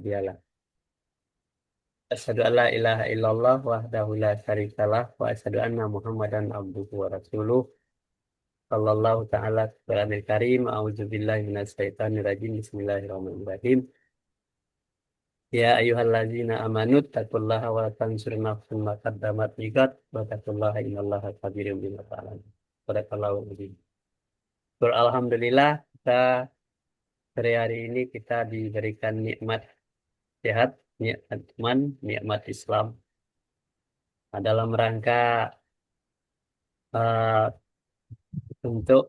hadiyalah. Asyhadu an la ilaha illallah wahdahu la syarikalah wa asyhadu anna Muhammadan abduhu wa rasuluh. Sallallahu ta'ala Qur'anil Karim. A'udzubillahi minasyaitonir rajim. Bismillahirrahmanirrahim. Ya ayyuhallazina amanu taqullaha wa tansur nafsun ma qaddamat liqad wa taqullaha innallaha khabirum bima ta'malun. Barakallahu fiik. Alhamdulillah kita hari ini kita diberikan nikmat sehat, nikmat iman, nikmat Islam. Nah, dalam rangka eh, untuk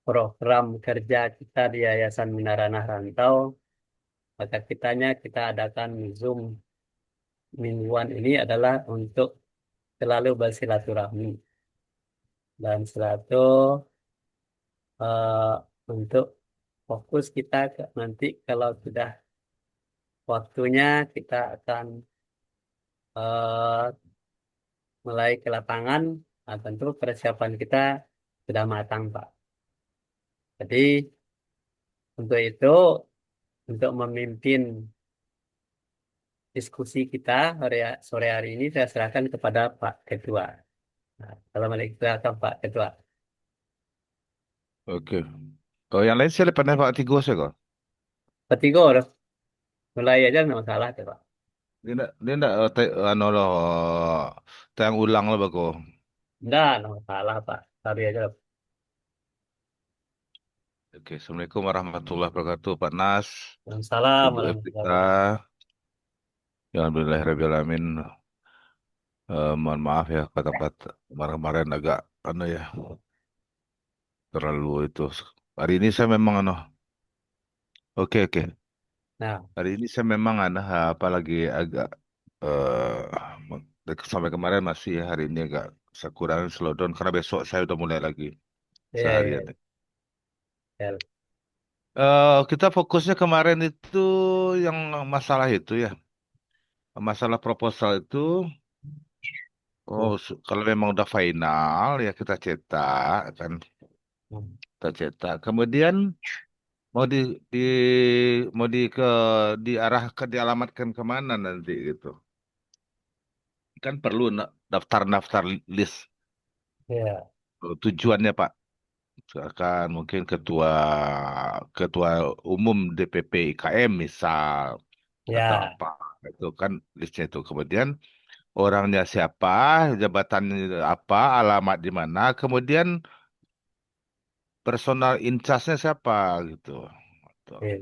program kerja kita di Yayasan Menara Rantau, maka kita adakan Zoom mingguan ini adalah untuk selalu bersilaturahmi dan selalu eh, untuk fokus kita nanti kalau sudah waktunya kita akan eh, mulai ke lapangan. Nah, tentu persiapan kita sudah matang, Pak. Jadi untuk itu, untuk memimpin diskusi kita sore hari ini, saya serahkan kepada Pak Ketua. Nah, Assalamualaikum Pak Ketua. Oke. Kalau yang lain saya pandai Pak Tigo saya kok. Pak Tigor, mulai aja nggak masalah, tuh, Pak. Dia enggak anu loh tayang ulang lah bako. Nggak masalah, Pak. Sorry aja. Oke, Assalamualaikum warahmatullahi wabarakatuh Pak Nas, Waalaikumsalam Ibu warahmatullahi Evita. wabarakatuh. Ya Alhamdulillahirabbil alamin. Mohon maaf ya kata-kata kemarin-kemarin agak anu ya terlalu itu. Hari ini saya memang anu. Oke. Nah, Hari ini saya memang anu apalagi agak sampai kemarin masih ya, hari ini agak saya kurangin slow down karena besok saya udah mulai lagi iya, seharian. iya, iya. Kita fokusnya kemarin itu yang masalah itu ya, masalah proposal itu. Hmm, Kalau memang udah final ya kita cetak kan, hmm. kita cetak. Kemudian mau di mau diarahkan dialamatkan kemana nanti gitu. Kan perlu daftar-daftar list Iya, tujuannya Pak. Misalkan mungkin ketua ketua umum DPP IKM misal atau ya, apa itu kan listnya itu. Kemudian orangnya siapa, jabatan apa, alamat di mana, kemudian personal in charge-nya siapa gitu. Tuh. iya,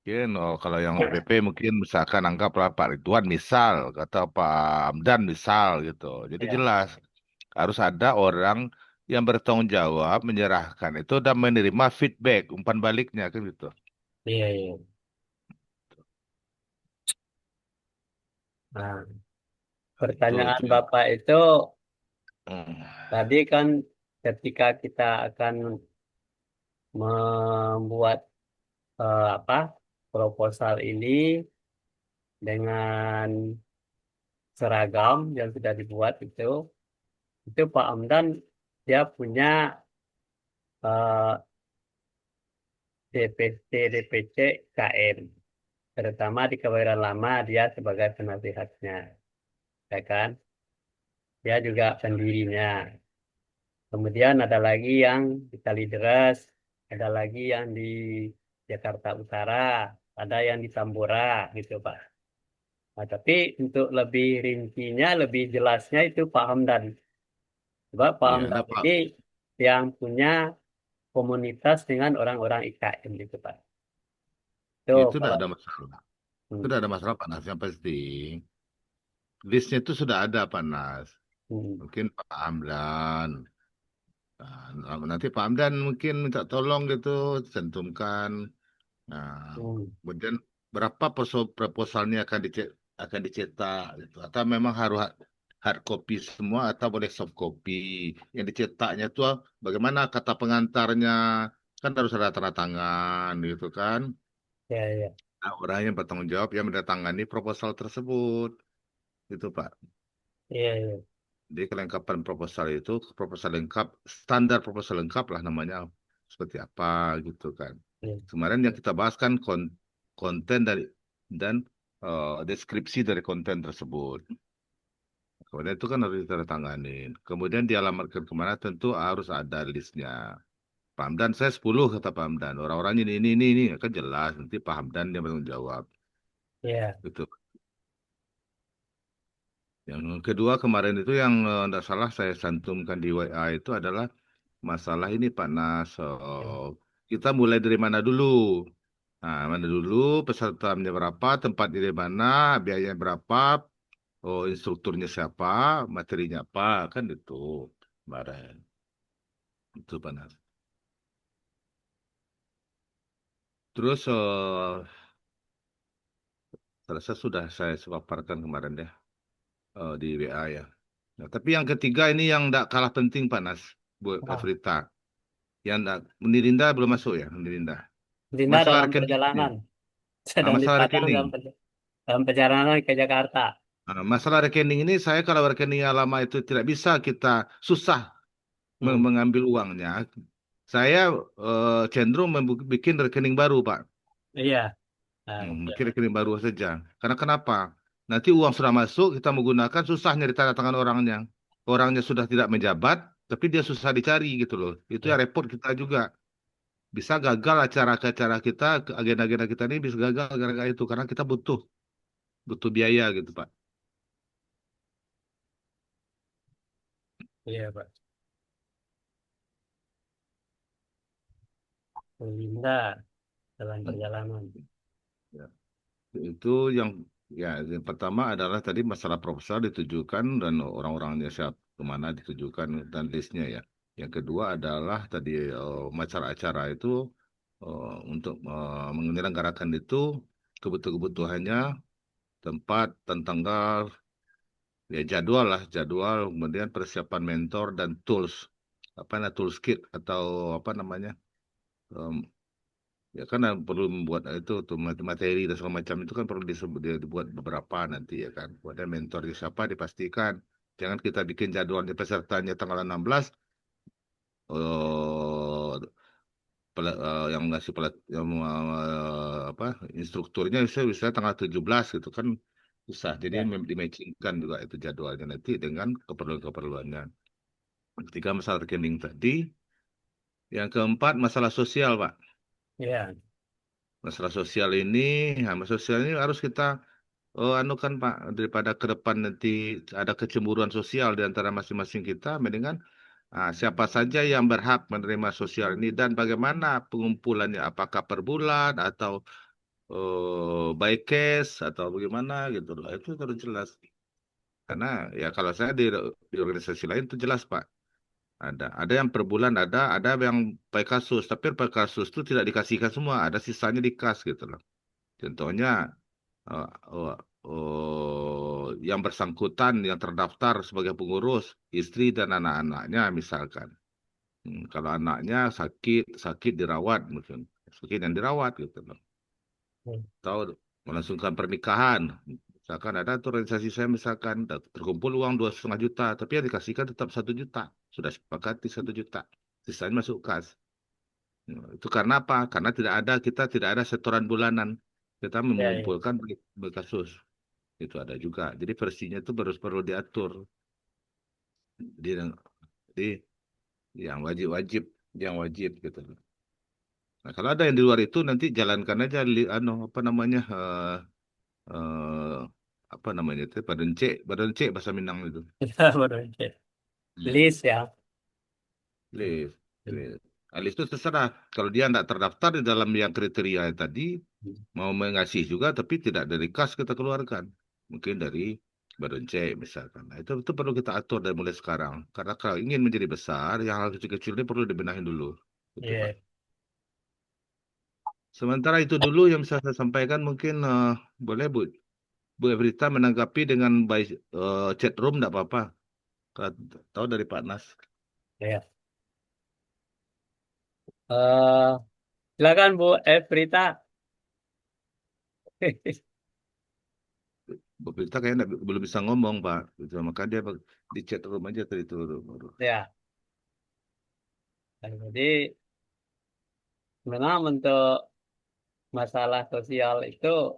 Mungkin kalau yang DPP mungkin misalkan anggaplah Pak Ridwan misal, atau Pak Amdan misal gitu. Jadi iya, jelas harus ada orang yang bertanggung jawab menyerahkan itu dan menerima feedback umpan baliknya kan gitu. iya, iya. Nah, pertanyaan Itu. Bapak itu Hmm. tadi kan ketika kita akan membuat apa proposal ini dengan seragam yang sudah dibuat itu Pak Amdan dia punya eh, DPC DPC KM, terutama di Kebayoran Lama dia sebagai penasihatnya, ya kan? Dia juga pendirinya. Kemudian ada lagi yang di Kalideres, ada lagi yang di Jakarta Utara, ada yang di Tambora, gitu Pak. Nah, tapi untuk lebih rincinya, lebih jelasnya itu Pak Hamdan. Sebab Pak Iya, Hamdan enggak Pak. ini yang punya komunitas dengan orang-orang IKM gitu Pak. Itu Tuh enggak kalau ada masalah. Itu hmm, enggak ada masalah Pak Nas. Yang pasti listnya itu sudah ada Pak Nas. hmm, Mungkin Pak Amdan. Nanti Pak Amdan mungkin minta tolong gitu, cantumkan. Nah, hmm, kemudian berapa proposalnya akan dicetak gitu. Atau memang harus hard copy semua atau boleh soft copy. Yang dicetaknya itu bagaimana kata pengantarnya kan harus ada tanda tangan gitu kan. ya, ya, Nah, orang yang bertanggung jawab yang mendatangani proposal tersebut gitu Pak. iya, iya, Jadi kelengkapan proposal itu proposal lengkap, standar proposal lengkap lah namanya seperti apa gitu kan. Iya. Kemarin yang kita bahas kan konten dari dan deskripsi dari konten tersebut. Kemudian itu kan harus ditandatanganin. Kemudian dialamatkan kemana tentu harus ada listnya. Pak Hamdan, saya 10 kata Pak Hamdan. Orang-orangnya ini. Kan jelas. Nanti Pak Hamdan dia bertanggung jawab. Iya. Gitu. Yang kedua kemarin itu yang tidak salah saya santumkan di WA itu adalah masalah ini Pak Nas. Iya. Kita mulai dari mana dulu? Nah, mana dulu, pesertanya berapa, tempatnya di mana, biayanya berapa, oh instrukturnya siapa, materinya apa, kan itu kemarin. Itu Pak Nas. Terus terasa sudah saya paparkan kemarin ya di WA ya. Nah, tapi yang ketiga ini yang tidak kalah penting Pak Nas, Bu Nah, Frita. Yang nggak, Nirinda belum masuk ya, Nirinda. Dinda Masalah dalam rekening ini. perjalanan, Ah, sedang di masalah Padang rekening. dalam perjalanan ke Jakarta. Masalah rekening ini saya kalau rekening yang lama itu tidak bisa kita susah Hmm. mengambil uangnya. Saya cenderung bikin rekening baru, Pak. Iya. Nah, oke. Bikin rekening baru saja. Karena kenapa? Nanti uang sudah masuk, kita menggunakan susah nyari tanda tangan orangnya. Orangnya sudah tidak menjabat, tapi dia susah dicari gitu loh. Itu ya Ya. repot kita juga. Bisa gagal acara-acara kita, agenda-agenda kita ini bisa gagal gara-gara itu. Karena kita butuh butuh biaya gitu, Pak. Iya, Pak. Dinda dalam Hmm. perjalanan. Ya. Itu yang ya yang pertama adalah tadi masalah proposal ditujukan dan orang-orangnya siap kemana ditujukan dan listnya ya. Yang kedua adalah tadi acara-acara itu untuk menyelenggarakan itu kebutuhannya tempat dan tanggal ya jadwal lah jadwal kemudian persiapan mentor dan tools apa namanya tools kit atau apa namanya ya kan perlu membuat itu tuh materi dan segala macam itu kan perlu dibuat beberapa nanti ya kan. Kemudian mentornya siapa dipastikan. Jangan kita bikin jadwalnya pesertanya tanggal 16 eh yang ngasih yang apa instrukturnya bisa tanggal 17 gitu kan susah. Jadi Ya. dimatchingkan juga itu jadwalnya nanti dengan keperluan-keperluannya. Ketiga masalah rekening tadi. Yang keempat masalah sosial, Pak. Iya. Masalah sosial ini, ya, masalah sosial ini harus kita oh, anu kan Pak, daripada ke depan nanti ada kecemburuan sosial di antara masing-masing kita, mendingan siapa saja yang berhak menerima sosial ini dan bagaimana pengumpulannya, apakah per bulan atau by cash atau bagaimana gitu loh. Itu harus jelas. Karena ya kalau saya di organisasi lain itu jelas Pak. Ada yang per bulan ada yang by kasus, tapi per kasus itu tidak dikasihkan semua, ada sisanya di kas gitu loh. Contohnya eh, oh, yang bersangkutan yang terdaftar sebagai pengurus, istri dan anak-anaknya misalkan. Kalau anaknya sakit dirawat mungkin, sakit yang dirawat gitu loh. Hmm. Atau melangsungkan pernikahan. Misalkan ada tuh organisasi saya misalkan terkumpul uang 2,5 juta, tapi yang dikasihkan tetap 1 juta. Sudah sepakati 1 juta. Sisanya masuk kas. Itu karena apa? Karena kita tidak ada setoran bulanan. Kita Ya, ya. mengumpulkan berkasus. Itu ada juga. Jadi versinya itu perlu diatur. Jadi yang wajib gitu. Nah, kalau ada yang di luar itu nanti jalankan aja apa namanya eh, apa namanya itu badan C bahasa Minang itu. Kita baru cek. Hmm. List ya. List, Hmm. list. List itu terserah. Kalau dia tidak terdaftar di dalam yang kriteria tadi, mau mengasih juga, tapi tidak dari kas kita keluarkan. Mungkin dari badan C misalkan. Nah, itu perlu kita atur dari mulai sekarang. Karena kalau ingin menjadi besar, yang hal kecil-kecil ini perlu dibenahin dulu. Itu Pak. Iya. Sementara itu dulu yang bisa saya sampaikan mungkin boleh Bu Evrita menanggapi dengan baik chat room tidak apa-apa. Kalau tahu dari Pak Nas. Ya. Eh, silakan Bu Evrita. Bu Evrita kayaknya belum bisa ngomong Pak. Gitu. Maka dia di chat room aja tadi itu. Ya. Jadi memang untuk masalah sosial itu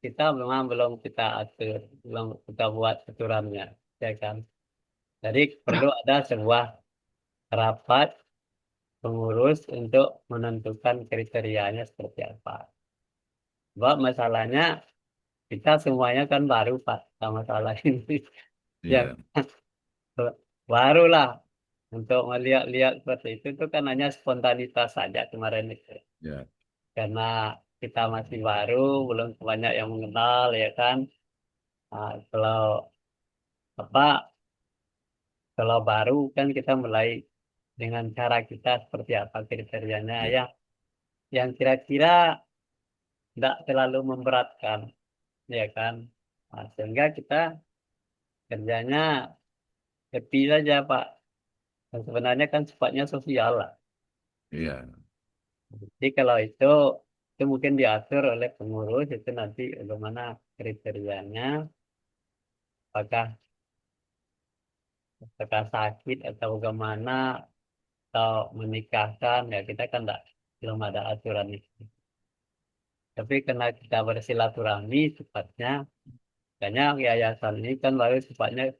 kita memang belum kita atur, belum kita buat aturannya, ya kan? Jadi perlu ada sebuah rapat pengurus untuk menentukan kriterianya seperti apa. Sebab masalahnya kita semuanya kan baru Pak sama masalah ini. Yang Iya, barulah untuk melihat-lihat seperti itu kan hanya spontanitas saja kemarin itu. iya, Karena kita masih baru, belum banyak yang mengenal ya kan. Nah, apa kalau baru kan kita mulai dengan cara kita seperti apa kriterianya iya, ya, yang kira-kira tidak terlalu memberatkan ya kan. Nah, sehingga kita kerjanya happy saja Pak. Dan sebenarnya kan sifatnya sosial lah. iya, Jadi kalau itu mungkin diatur oleh pengurus itu nanti bagaimana kriterianya, apakah apakah sakit atau bagaimana atau menikahkan ya kita kan enggak, belum ada aturan itu. Tapi karena kita bersilaturahmi sifatnya, makanya yayasan ini kan baru sifatnya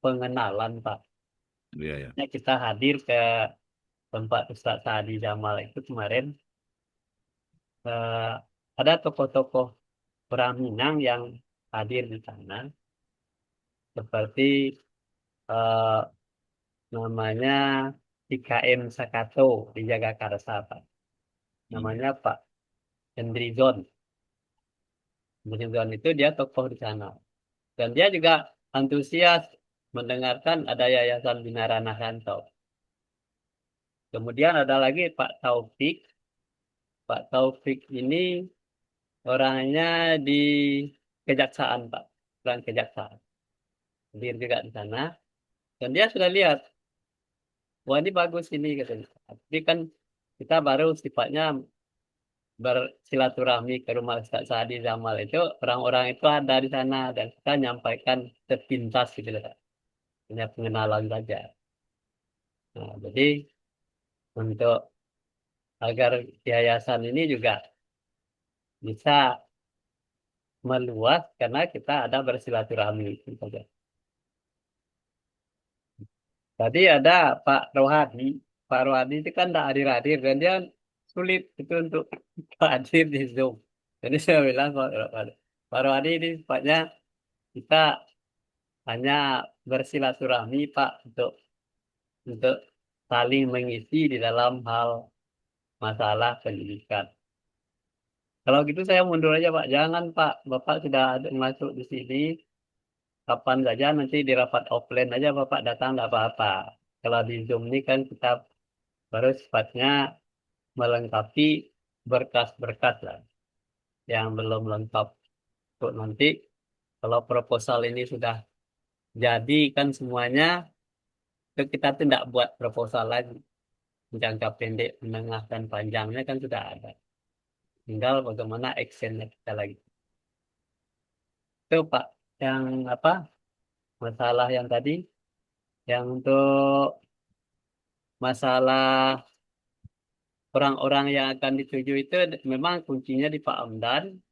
pengenalan Pak. iya, iya. Ya, kita hadir ke tempat Ustaz Sa'adi Jamal itu kemarin, eh, ada tokoh-tokoh orang Minang yang hadir di sana seperti eh, namanya IKM Sakato di Jagakarsa Pak. Hmm. Namanya Pak Hendrizon. Hendrizon itu dia tokoh di sana. Dan dia juga antusias mendengarkan ada Yayasan Bina Ranasanto. Kemudian ada lagi Pak Taufik. Pak Taufik ini orangnya di Kejaksaan Pak. Orang Kejaksaan. Hadir juga di sana. Dan dia sudah lihat, wah ini bagus ini katanya. Tapi kan kita baru sifatnya bersilaturahmi ke rumah Ustaz Sa'adi Zamal itu orang-orang itu ada di sana dan kita nyampaikan sepintas gitu loh. Hanya pengenalan saja. Nah, jadi untuk agar yayasan ini juga bisa meluas karena kita ada bersilaturahmi itu saja. Tadi ada Pak Rohadi. Pak Rohadi itu kan tidak hadir-hadir dan dia sulit itu untuk hadir di Zoom. Jadi saya bilang Pak Rohadi ini sifatnya kita hanya bersilaturahmi Pak untuk saling mengisi di dalam hal masalah pendidikan. Kalau gitu saya mundur aja Pak. Jangan Pak, Bapak sudah ada masuk di sini. Kapan saja nanti di rapat offline aja Bapak datang nggak apa-apa. Kalau di Zoom ini kan kita baru sifatnya melengkapi berkas-berkas lah yang belum lengkap untuk nanti kalau proposal ini sudah jadi kan semuanya itu kita tidak buat proposal lagi. Jangka pendek, menengah, dan panjangnya kan sudah ada. Tinggal bagaimana actionnya kita lagi. Itu Pak, yang apa masalah yang tadi, yang untuk masalah orang-orang yang akan dituju itu memang kuncinya di Pak Amdan.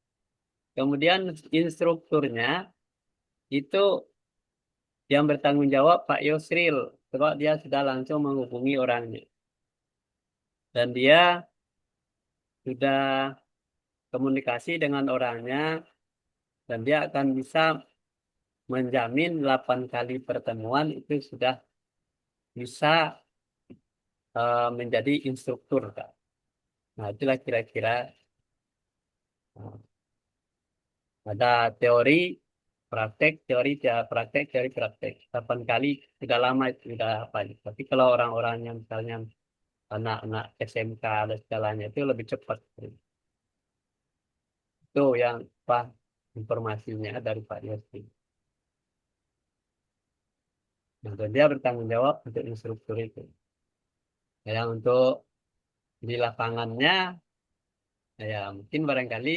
Kemudian instrukturnya itu yang bertanggung jawab Pak Yusril. Sebab dia sudah langsung menghubungi orangnya. Dan dia sudah komunikasi dengan orangnya. Dan dia akan bisa menjamin 8 kali pertemuan itu sudah bisa menjadi instruktur, Kak. Nah, itulah kira-kira eh, ada teori, teori, praktek. 8 kali sudah lama itu sudah apa. Tapi kalau orang-orang yang misalnya anak-anak SMK dan segalanya itu lebih cepat. Itu yang apa informasinya dari Pak Yosi. Nah, dan dia bertanggung jawab untuk instruktur itu. Yang untuk di lapangannya, ya mungkin barangkali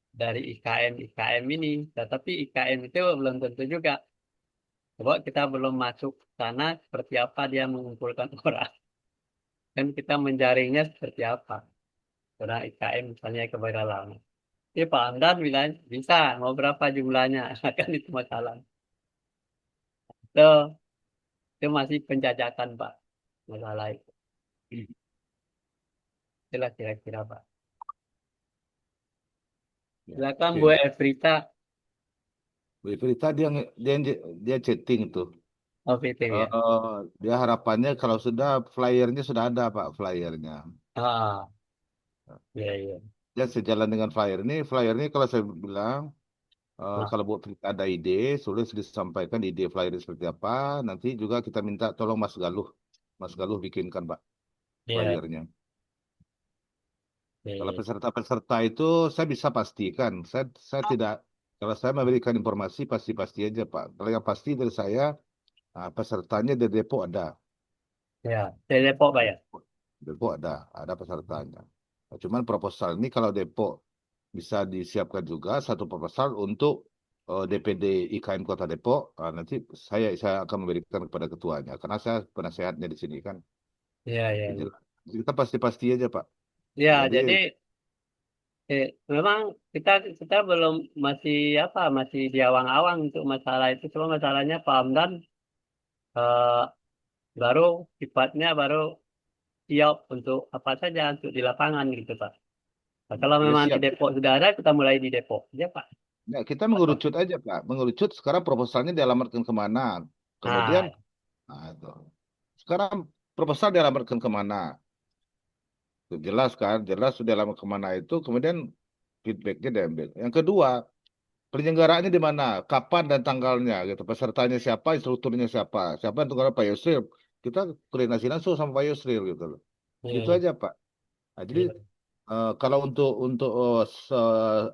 dari IKM ini, tetapi IKM itu belum tentu juga. Sebab kita belum masuk ke sana seperti apa dia mengumpulkan orang. kan kita menjaringnya seperti apa. Orang IKM misalnya keberadaan. Tapi Pak Hamdan bilang bisa, mau berapa jumlahnya? Kan itu masalah. Itu, itu masih penjajakan Pak, masalah itu. Itulah kira-kira Pak. Ya, Silakan Bu oke. Evrita, Bu Prita dia chatting tuh. OVT ya. Dia harapannya kalau sudah flyernya sudah ada Pak flyernya. Ah, iya iya. Dia sejalan dengan flyer ini. Flyer ini kalau saya bilang Nah, kalau Bu Prita ada ide, sulit disampaikan ide flyer seperti apa. Nanti juga kita minta tolong Mas Galuh bikinkan Pak iya, flyernya. iya, Kalau iya. peserta-peserta itu saya bisa pastikan. Saya tidak kalau saya memberikan informasi pasti-pasti aja Pak. Kalau yang pasti dari saya pesertanya dari Depok ada. Ya, dari Depok Pak ya. Depok ada pesertanya. Nah, cuman proposal ini kalau Depok bisa disiapkan juga satu proposal untuk DPD IKM Kota Depok. Nanti saya akan memberikan kepada ketuanya karena saya penasehatnya di sini kan. Iya, iya, Itu iya. jelas. Kita pasti-pasti aja Pak. Ya, Jadi jadi memang kita kita belum masih apa masih di awang-awang untuk masalah itu. Cuma masalahnya Pak Hamdan eh, baru sifatnya baru siap untuk apa saja untuk di lapangan gitu Pak. Nah, kalau ya memang di siap. Depok sudah ada, kita mulai di Depok ya Pak. Nah, kita mengerucut aja Pak. Mengerucut sekarang proposalnya dialamatkan kemana. Kemudian, Nah, itu. Sekarang proposal dialamatkan kemana. Itu jelas kan, jelas sudah lama kemana itu. Kemudian feedbacknya diambil. Yang kedua, penyelenggaraannya di mana, kapan dan tanggalnya gitu. Pesertanya siapa, instrukturnya siapa. Siapa yang tunggal Pak Yusril. Kita koordinasi langsung sama Pak Yusril gitu loh. iya, Gitu iya, aja Pak. Nah, jadi iya, kalau untuk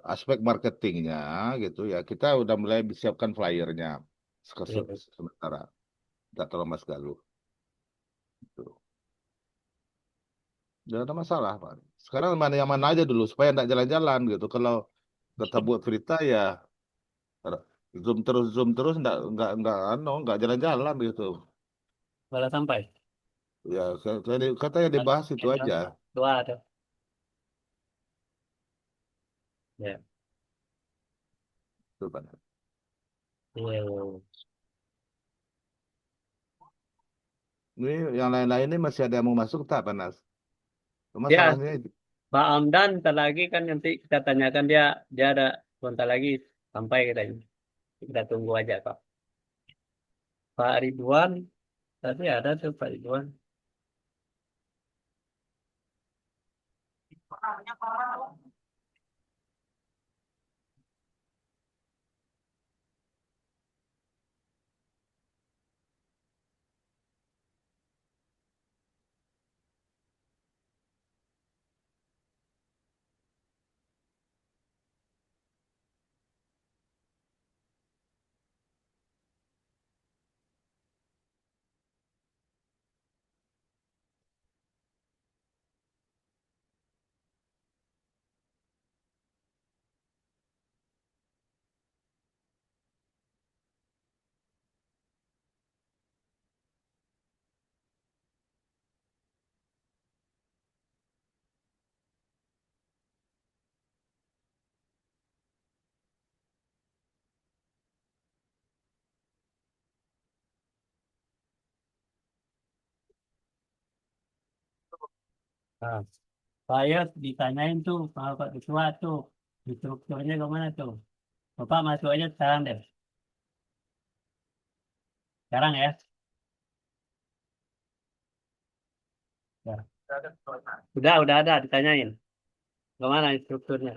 aspek marketingnya gitu ya kita udah mulai siapkan flyernya iya, iya. sementara. Tidak tolong Mas Galuh. Gitu. Tidak ada masalah Pak. Sekarang mana yang mana aja dulu supaya tidak jalan-jalan gitu. Kalau kata buat berita ya zoom terus nggak jalan-jalan gitu. Malah sampai. Ya katanya dibahas itu aja. Dua ada. Ya, Tuh, Pak. iya, iya, iya. Ini yang lain-lain ini masih ada yang mau masuk tak Panas? Ya, Masalahnya itu. Pak Hamdan ntar lagi kan nanti kita tanyakan dia dia ada sebentar lagi sampai katanya. Kita tunggu aja Pak. Pak Ridwan tadi ada tuh Pak Ridwan. Nah, saya ditanyain tuh Pak Ketua tuh instrukturnya kemana tuh? Bapak masuk aja sekarang deh. Sekarang ya. Ya. Udah ada ditanyain. Kemana instrukturnya?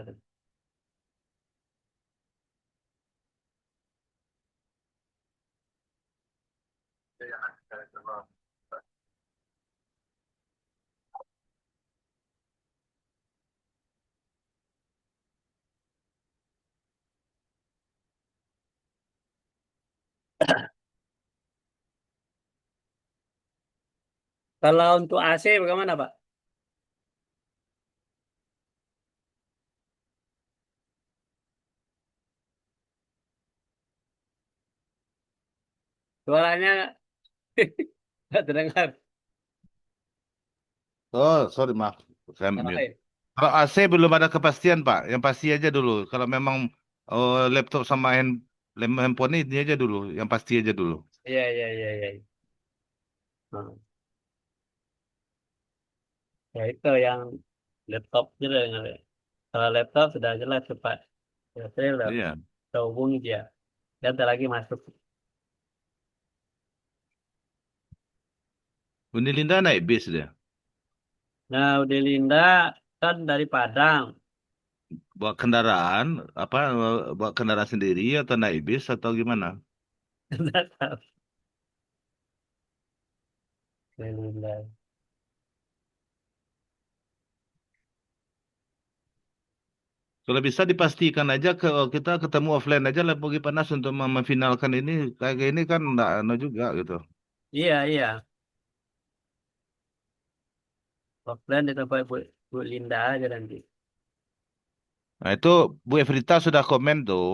Kalau untuk AC bagaimana Pak? Suaranya nggak terdengar. Oh, sorry, maaf. Saya mute. Hai. Kalau AC belum ada kepastian, Pak. Yang pasti aja dulu. Kalau memang laptop sama handphone ini aja dulu. Yang pasti aja dulu. Iya, iya, iya, iya. Nah, ya itu yang laptop gitu. Kalau laptop sudah jelas cepat. Ya, saya udah Iya. terhubung dia. Dan ntar lagi masuk. Bunda Linda naik bis dia. Nah, udah Linda kan dari Padang. Bawa kendaraan, apa, bawa kendaraan sendiri atau naik bis atau gimana? Nggak tahu. Udah Linda. Kalau bisa dipastikan aja kita ketemu offline aja lah Pogi Panas untuk memfinalkan ini. Kayak ini kan enggak no juga gitu. Iya, iya. Offline di tempat Bu Linda aja nanti. Nah itu Bu Evrita sudah komen tuh.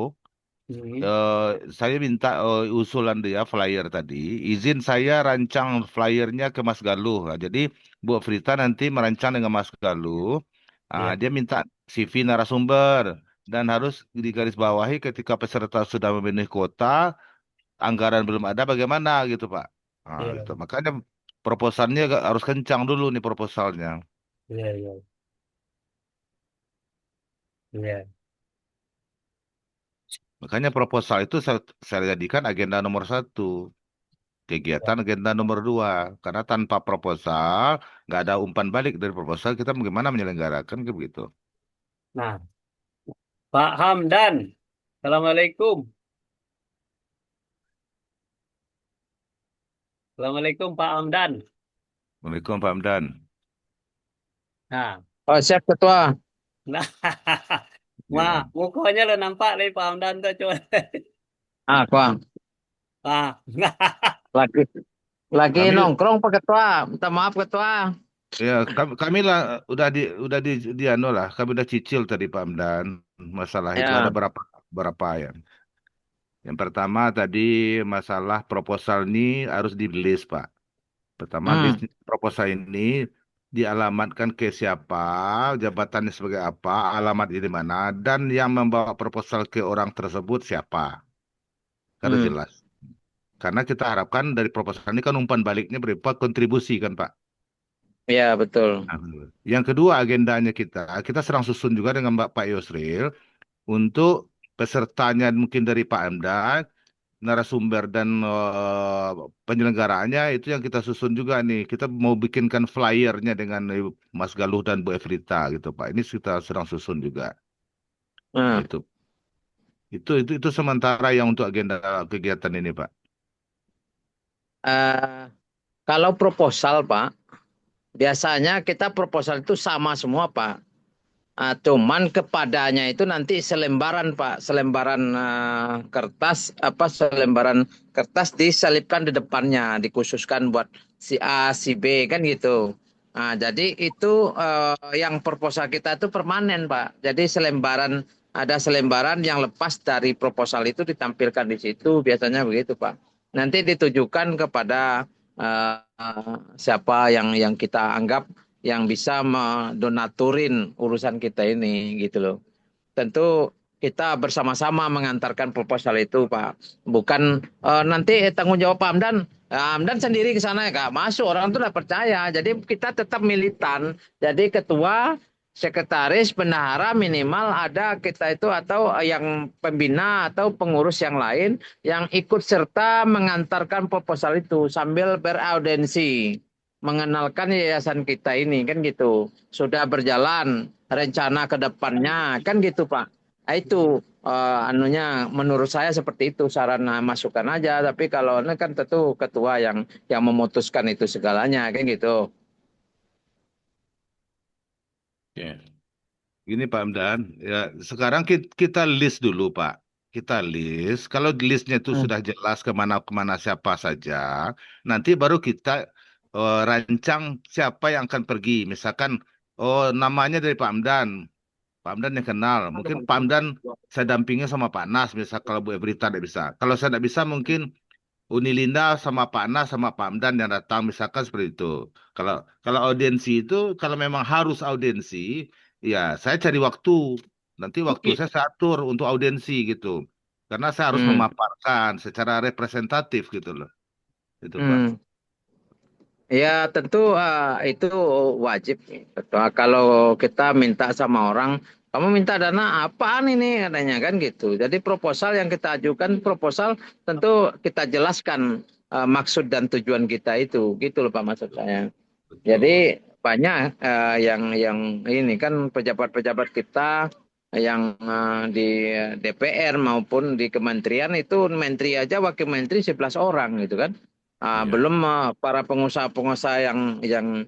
Hmm. eh, saya minta usulan dia flyer tadi. Izin saya rancang flyernya ke Mas Galuh. Nah, jadi Bu Evrita nanti merancang dengan Mas Galuh. Ah, Iya, dia minta CV narasumber dan harus digarisbawahi ketika peserta sudah memenuhi kuota, anggaran belum ada bagaimana gitu Pak. Nah, iya, gitu. Makanya proposalnya harus kencang dulu nih proposalnya. iya, iya, iya. Makanya proposal itu saya jadikan agenda nomor satu, kegiatan agenda nomor dua. Karena tanpa proposal, nggak ada umpan balik dari proposal, kita bagaimana menyelenggarakan ke begitu. Nah, Pak Hamdan. Assalamualaikum. Assalamualaikum Pak Hamdan. Assalamualaikum Pak Hamdan. Nah, Oh, siap ketua. nah, wah, Ya. mukanya lo nampak nih Pak Hamdan tuh coba. Ah, Bang. Ah, Lagi lagi Kami nongkrong Pak Ketua. Minta maaf Ketua. ya kami lah udah di anu lah, kami udah cicil tadi Pak Hamdan. Masalah itu ada Ya. berapa ya. Yang pertama tadi masalah proposal ini harus di list Pak. Pertama, list Hmm. proposal ini dialamatkan ke siapa, jabatannya sebagai apa, alamat di mana, dan yang membawa proposal ke orang tersebut siapa. Harus Hmm. jelas. Karena kita harapkan dari proposal ini kan umpan baliknya berupa kontribusi kan Pak. Ya, betul. Nah, betul. Yang kedua agendanya kita serang susun juga dengan Pak Yusril untuk pesertanya mungkin dari Pak Emda, narasumber dan penyelenggaraannya itu yang kita susun juga nih. Kita mau bikinkan flyernya dengan Mas Galuh dan Bu Evrita gitu Pak. Ini kita sedang susun juga. Nah, Itu itu sementara yang untuk agenda kegiatan ini Pak. eh, kalau proposal Pak, biasanya kita proposal itu sama semua Pak. Cuman kepadanya itu nanti selembaran Pak, selembaran kertas apa selembaran kertas diselipkan di depannya, dikhususkan buat si A, si B kan gitu. Nah, jadi itu yang proposal kita itu permanen Pak. Jadi ada selembaran yang lepas dari proposal itu ditampilkan di situ, biasanya begitu Pak. Nanti ditujukan kepada siapa yang kita anggap yang bisa mendonaturin urusan kita ini gitu loh. Tentu kita bersama-sama mengantarkan proposal itu Pak. Bukan nanti tanggung jawab Pak Hamdan. Hamdan sendiri ke sana ya Kak. Masuk orang itu udah percaya. Jadi kita tetap militan. Jadi ketua, sekretaris, bendahara minimal ada kita itu atau yang pembina atau pengurus yang lain yang ikut serta mengantarkan proposal itu sambil beraudensi mengenalkan yayasan kita ini kan gitu. Sudah berjalan rencana ke depannya kan gitu Pak. Nah, itu anunya menurut saya seperti itu saran masukan aja tapi kalau ini kan tentu ketua yang memutuskan itu segalanya kan gitu. Ya. Gini Pak Hamdan, ya sekarang kita list dulu Pak. Kita list. Kalau di listnya itu Hmm. sudah jelas kemana-kemana siapa saja, nanti baru kita rancang siapa yang akan pergi. Misalkan, oh namanya dari Pak Hamdan. Pak Hamdan yang kenal. Mungkin Pak Hamdan saya dampingi sama Pak Nas, misal kalau Bu Ebrita tidak bisa. Kalau saya tidak bisa, mungkin Unilinda sama Pak Nas sama Pak Hamdan yang datang misalkan seperti itu. Kalau kalau audiensi itu kalau memang harus audiensi, ya saya cari waktu. Nanti waktu saya atur untuk audiensi gitu. Karena saya harus Hmm. memaparkan secara representatif gitu loh. Itu Pak. Hmm. Ya tentu itu wajib. Betul. Kalau kita minta sama orang, kamu minta dana apaan ini katanya kan gitu. Jadi proposal yang kita ajukan proposal tentu kita jelaskan maksud dan tujuan kita itu, gitu loh Pak maksud saya. Betul. Jadi banyak yang ini kan pejabat-pejabat kita yang di DPR maupun di kementerian itu menteri aja wakil menteri 11 orang gitu kan. Iya. Belum para pengusaha-pengusaha yang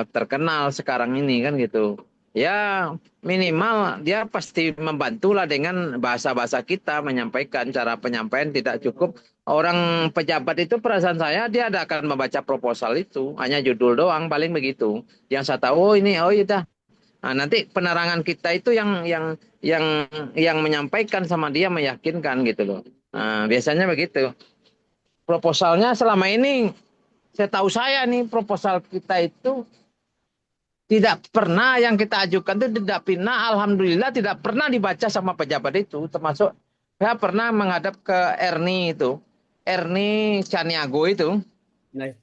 terkenal sekarang ini kan gitu. Ya minimal dia pasti membantulah dengan bahasa-bahasa kita menyampaikan cara penyampaian tidak cukup. Orang pejabat itu perasaan saya dia ada akan membaca proposal itu hanya judul doang paling begitu. Yang saya tahu oh ini oh iya. Nah, nanti penerangan kita itu yang menyampaikan sama dia meyakinkan gitu loh. Nah, biasanya begitu. Proposalnya selama ini saya tahu saya nih proposal kita itu tidak pernah yang kita ajukan itu tidak pernah alhamdulillah tidak pernah dibaca sama pejabat itu termasuk saya pernah menghadap ke Erni itu. Erni Caniago itu Nah,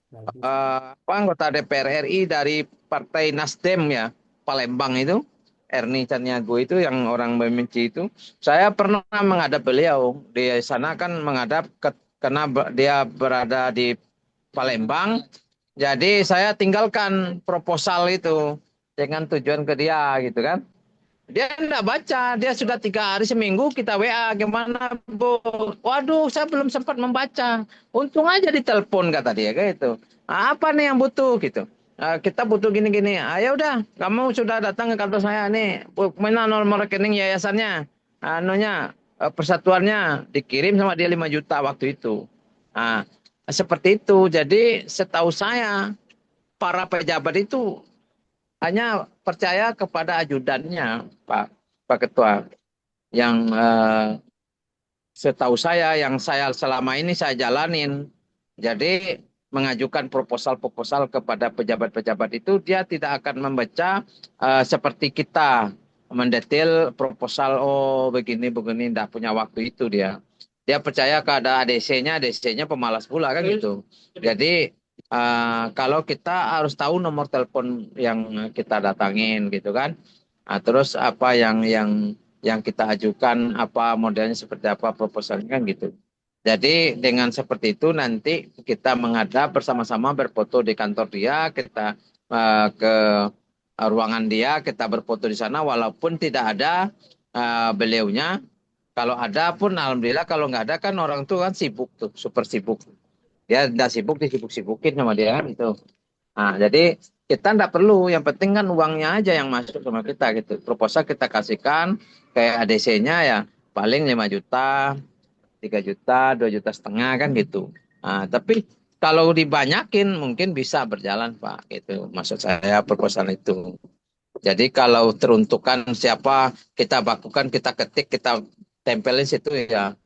anggota DPR RI dari Partai Nasdem ya, Palembang itu, Erni Caniago itu yang orang membenci itu. Saya pernah menghadap beliau di sana kan menghadap karena dia berada di Palembang. Jadi saya tinggalkan proposal itu dengan tujuan ke dia gitu kan. Dia enggak baca, dia sudah 3 hari seminggu kita WA, gimana Bu? Waduh, saya belum sempat membaca. Untung aja ditelepon kata dia gitu. Apa nih yang butuh gitu? Kita butuh gini-gini. Ya udah, kamu sudah datang ke kantor saya nih. Mana nomor rekening yayasannya? Anunya, persatuannya dikirim sama dia 5 juta waktu itu. Nah, seperti itu. Jadi setahu saya para pejabat itu hanya percaya kepada ajudannya, Pak Ketua. Yang setahu saya, yang saya selama ini saya jalanin. Jadi mengajukan proposal-proposal kepada pejabat-pejabat itu dia tidak akan membaca seperti kita mendetail proposal oh begini begini tidak punya waktu itu dia. Dia percaya kepada ADC-nya, ADC-nya pemalas pula kan gitu. Jadi kalau kita harus tahu nomor telepon yang kita datangin gitu kan. Terus apa yang kita ajukan, apa modelnya seperti apa proposalnya kan gitu. Jadi dengan seperti itu nanti kita menghadap bersama-sama berfoto di kantor dia, kita ke ruangan dia, kita berfoto di sana walaupun tidak ada beliaunya. Kalau ada pun alhamdulillah, kalau nggak ada kan orang tuh kan sibuk tuh, super sibuk. Dia nggak sibuk disibuk-sibukin sama dia kan itu. Nah, jadi kita nggak perlu, yang penting kan uangnya aja yang masuk sama kita gitu. Proposal kita kasihkan kayak ADC-nya ya paling 5 juta, 3 juta, 2,5 juta kan gitu. Nah, tapi kalau dibanyakin mungkin bisa berjalan Pak gitu. Maksud saya proposal itu. Jadi kalau teruntukan siapa kita bakukan, kita ketik, kita tempelin situ ya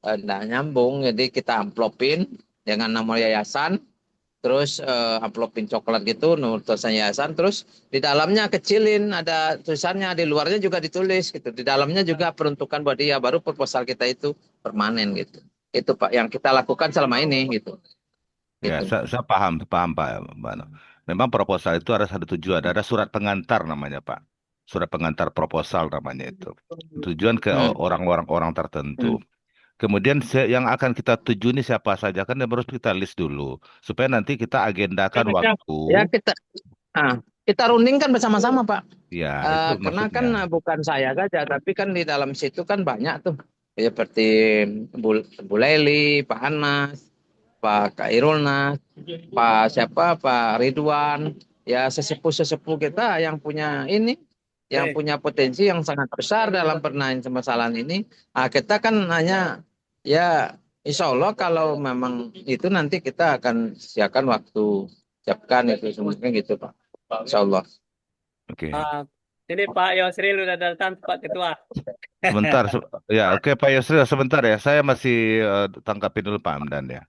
nggak nyambung. Jadi kita amplopin dengan nomor yayasan, terus amplopin coklat gitu, nomor tulisan yayasan, terus di dalamnya kecilin ada tulisannya, di luarnya juga ditulis gitu. Di dalamnya juga peruntukan buat dia, baru proposal kita itu permanen gitu. Itu Pak yang kita lakukan selama ini gitu. Ya, Gitu. saya paham, paham Pak, Mbak Ano. Memang proposal itu ada satu tujuan, ada surat pengantar namanya Pak. Surat pengantar proposal namanya itu. Tujuan ke Hmm. orang-orang tertentu. Hmm. Kemudian yang akan kita tuju ini siapa saja kan yang harus kita list dulu. Supaya nanti kita agendakan waktu. Ya kita rundingkan bersama-sama Pak. Ya, itu Karena kan maksudnya. bukan saya saja, tapi kan di dalam situ kan banyak tuh. Ya, seperti Bu Leli, Pak Anas, Pak Kairulnas, Pak siapa, Pak Ridwan. Ya sesepuh-sesepuh kita yang punya ini, yang punya potensi yang sangat besar dalam penanganan permasalahan ini. Kita kan hanya ya insya Allah kalau memang itu nanti kita akan siapkan waktu, siapkan itu semuanya gitu Pak. Insya Allah. Oke. Ini Pak Yosril udah datang, Pak Ketua. Sebentar, ya oke Pak Yusril, sebentar ya. Saya masih tangkapin dulu Pak Hamdan ya.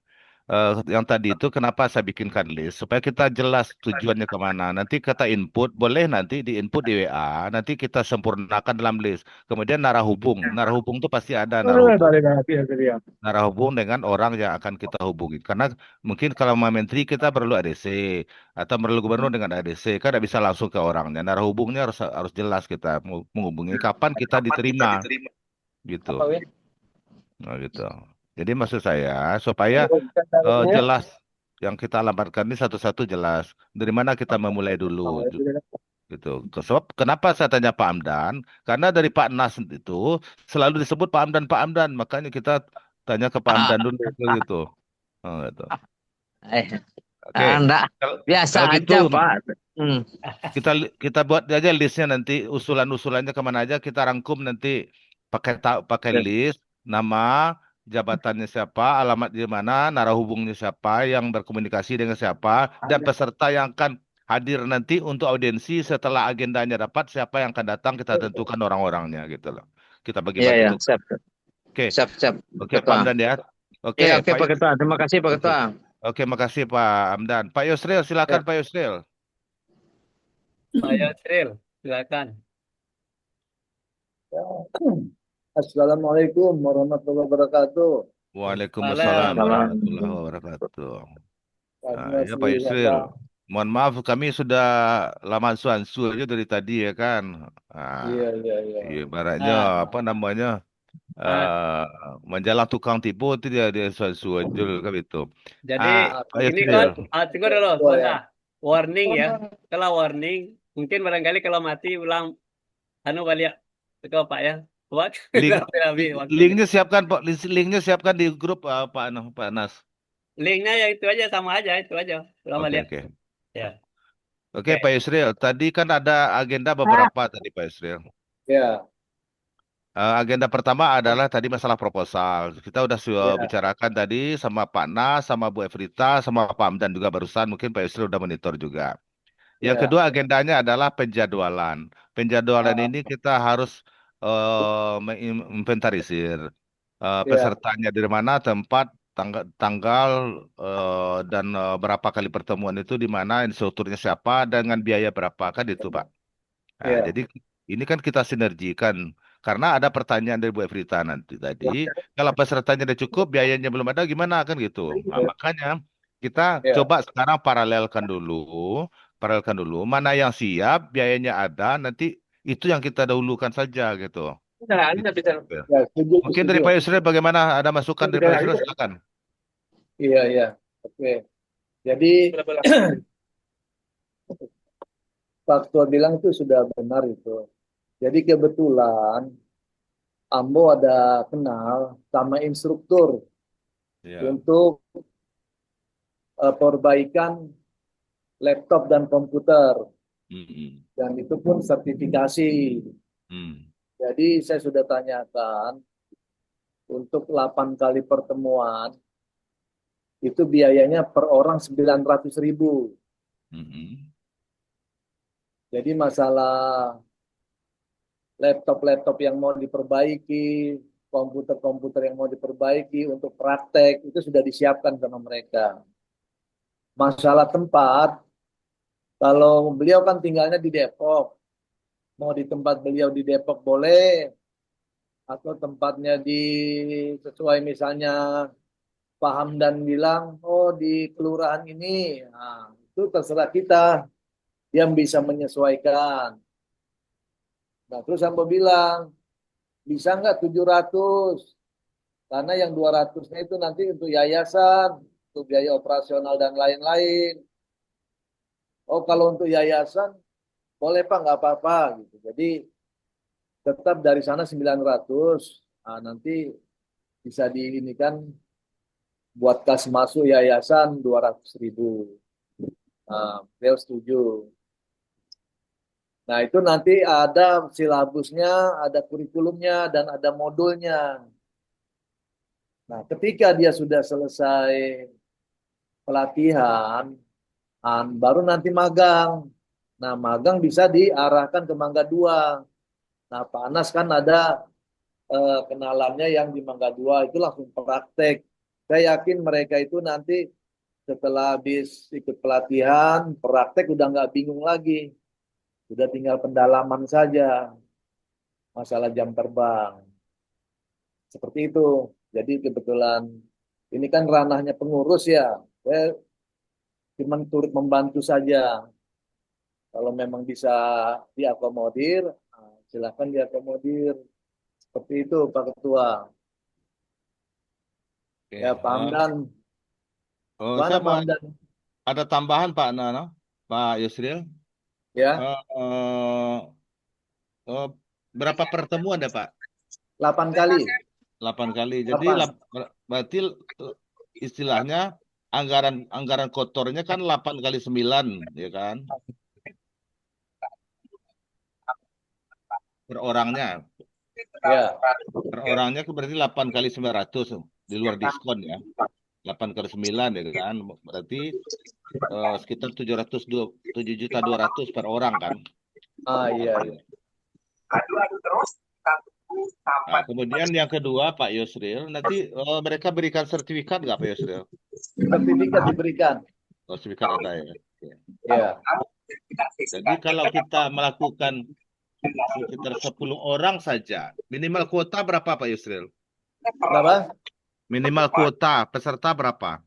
Yang tadi itu kenapa saya bikinkan list supaya kita jelas tujuannya kemana. Nanti kata input boleh nanti di input di WA, nanti kita sempurnakan dalam list. Kemudian narah hubung itu pasti ada narah hubung dengan orang yang akan kita hubungi. Karena mungkin kalau sama menteri kita perlu ADC atau perlu gubernur dengan ADC, kan tidak bisa langsung ke orangnya. Narah hubungnya harus harus jelas kita menghubungi kapan kita diterima gitu. Apa Win? Nah, gitu. Jadi maksud saya supaya jelas yang kita alamatkan ini satu-satu jelas dari mana kita memulai dulu gitu. Sebab kenapa saya tanya Pak Amdan? Karena dari Pak Nas itu selalu disebut Pak Amdan, Pak Amdan. Makanya kita tanya ke Pak Amdan dulu gitu. Oh, gitu. Eh, Oke. enggak, Kalau biasa kalau gitu aja Pak. Hmm. kita buat aja listnya nanti usulan-usulannya kemana aja kita rangkum nanti pakai list nama jabatannya siapa, alamat di mana, narah hubungnya siapa, yang berkomunikasi dengan siapa, dan peserta yang akan hadir nanti untuk audiensi setelah agendanya dapat siapa yang akan datang kita tentukan orang-orangnya gitu loh. Kita Iya, bagi-bagi ya, tugas. siap, Oke, siap, siap, oke Pak Ketua. Hamdan ya. Oke, Iya, oke Pak. Pak Ketua. Terima kasih Pak Oke, Ketua. oke, makasih Pak Hamdan. Pak Yusril, silakan Ya. Pak Yusril. Pak Yosril, silakan. Assalamualaikum warahmatullahi wabarakatuh. Waalaikumsalam Salam. Salam. warahmatullahi wabarakatuh. Kami Ya Pak masih Yusril, apa? mohon maaf kami sudah lama ansu aja dari tadi ya kan. Ah, Iya, iya, iya. ibaratnya Ah, apa namanya ah, menjalang tukang tipu itu dia ansu aja kan itu. jadi Ah, Ah, Pak ini Yusril, kan, tunggu dulu, betul ya. sebentar. Warning ya. Kalau warning, mungkin barangkali kalau mati ulang, anu kali ya. Itu Pak ya. Buat link habis waktunya. linknya siapkan Pak, linknya siapkan di grup Pak Nas. Linknya ya itu aja, sama aja, itu aja. Ulang Oke balik. oke. Ya. Oke Oke. Pak Yusril, tadi kan ada agenda beberapa tadi Pak Yusril. Ya, Agenda pertama adalah tadi masalah proposal. Kita udah ya, bicarakan tadi sama Pak Nas, sama Bu Evrita, sama Pak Hamdan juga barusan. Mungkin Pak Yusril udah monitor juga. Yang ya. kedua agendanya adalah penjadwalan. Penjadwalan Ah, ini kita harus menginventarisir ya, pesertanya dari mana, tempat, tanggal, dan berapa kali pertemuan itu di mana, instrukturnya siapa, dengan biaya berapa kan itu Pak. Nah, ya. jadi ini kan kita sinergikan karena ada pertanyaan dari Bu Evrita nanti tadi, kalau pesertanya udah cukup, biayanya belum ada gimana kan gitu. Nah, makanya kita Ya. coba sekarang paralelkan dulu mana yang siap, biayanya ada, nanti itu yang kita dahulukan saja gitu. Nah, Gitu. bisa. Ya. Ya, setuju, Mungkin dari setuju. Pak Yusril bagaimana ada masukan dari Pak Yusril silakan. Iya, iya. Oke. Jadi Pak Tua bilang itu sudah benar itu. Jadi kebetulan Ambo ada kenal sama instruktur Ya. untuk perbaikan laptop dan komputer. Mm-mm. Dan itu pun sertifikasi. Mm. Jadi saya sudah tanyakan untuk 8 kali pertemuan itu biayanya per orang 900.000. Mm-mm. Jadi masalah laptop-laptop yang mau diperbaiki, komputer-komputer yang mau diperbaiki untuk praktek itu sudah disiapkan sama mereka. Masalah tempat, kalau beliau kan tinggalnya di Depok, mau di tempat beliau di Depok boleh, atau tempatnya di sesuai misalnya paham dan bilang, oh di kelurahan ini, nah, itu terserah kita yang bisa menyesuaikan. Nah terus Sambo bilang, bisa nggak 700? Karena yang 200-nya itu nanti untuk yayasan, untuk biaya operasional dan lain-lain. Oh kalau untuk yayasan, boleh Pak, nggak apa-apa. Gitu. Jadi tetap dari sana 900. Nah, nanti bisa diinikan buat kas masuk yayasan 200.000. Nah, beliau setuju. Nah, itu nanti ada silabusnya, ada kurikulumnya, dan ada modulnya. Nah, ketika dia sudah selesai pelatihan, baru nanti magang. Nah, magang bisa diarahkan ke Mangga 2. Nah, Pak Anas kan ada kenalannya yang di Mangga 2 itu langsung praktek. Saya yakin mereka itu nanti setelah habis ikut pelatihan, praktek udah nggak bingung lagi. Udah tinggal pendalaman saja masalah jam terbang. Seperti itu. Jadi kebetulan ini kan ranahnya pengurus ya. Saya cuma turut membantu saja. Kalau memang bisa diakomodir, silakan diakomodir. Seperti itu Pak Ketua. Oke. Ya Pak Hamdan. Mana Saya Pak mau Hamdan? ada tambahan Pak Nana, Pak Yusril. Ya, Eh, eh, eh, berapa pertemuan ya Pak? 8 kali. 8 kali. Jadi 8. berarti istilahnya anggaran anggaran kotornya kan 8 kali 9, ya kan? Per orangnya. Ya. Per orangnya kan berarti 8 kali 900 di luar diskon ya. 8 kali 9 ya kan. Berarti sekitar 7.200.000 per orang kan. Iya, iya. Artinya. Nah, kemudian yang kedua Pak Yusril, nanti mereka berikan sertifikat nggak Pak Yusril? Sertifikat diberikan. Oh, sertifikat ada ya. Oke. Ya. Jadi kalau kita melakukan sekitar 10 orang saja, minimal kuota berapa Pak Yusril? Berapa? Minimal kuota peserta berapa?